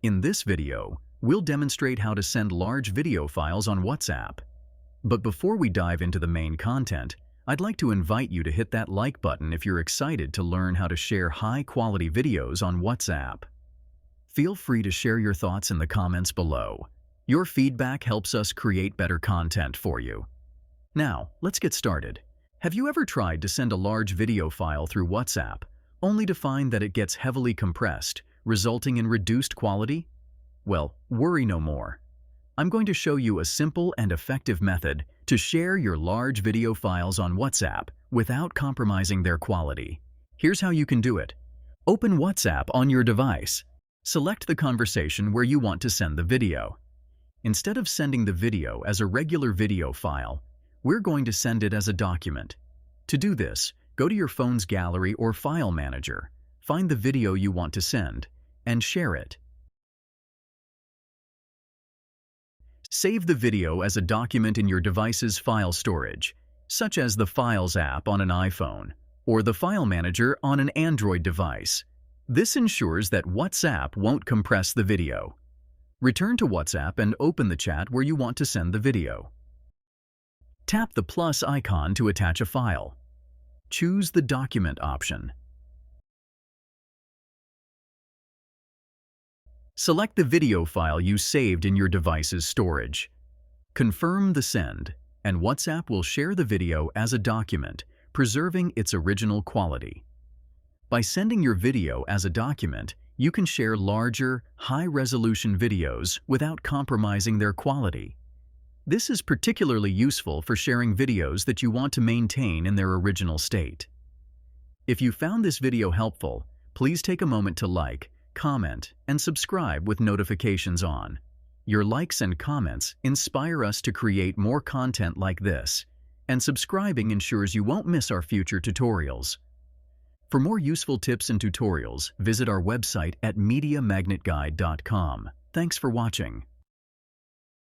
In this video, we'll demonstrate how to send large video files on WhatsApp. But before we dive into the main content, I'd like to invite you to hit that like button if you're excited to learn how to share high-quality videos on WhatsApp. Feel free to share your thoughts in the comments below. Your feedback helps us create better content for you. Now, let's get started. Have you ever tried to send a large video file through WhatsApp, only to find that it gets heavily compressed, resulting in reduced quality? Well, worry no more. I'm going to show you a simple and effective method to share your large video files on WhatsApp without compromising their quality. Here's how you can do it. Open WhatsApp on your device. Select the conversation where you want to send the video. Instead of sending the video as a regular video file, we're going to send it as a document. To do this, go to your phone's gallery or file manager, find the video you want to send, and share it. Save the video as a document in your device's file storage, such as the Files app on an iPhone or the File Manager on an Android device. This ensures that WhatsApp won't compress the video. Return to WhatsApp and open the chat where you want to send the video. Tap the plus icon to attach a file. Choose the Document option. Select the video file you saved in your device's storage. Confirm the send, and WhatsApp will share the video as a document, preserving its original quality. By sending your video as a document, you can share larger, high-resolution videos without compromising their quality. This is particularly useful for sharing videos that you want to maintain in their original state. If you found this video helpful, please take a moment to like, comment, and subscribe with notifications on. Your likes and comments inspire us to create more content like this, and subscribing ensures you won't miss our future tutorials. For more useful tips and tutorials, visit our website at MediaMagnetGuide.com. Thanks for watching.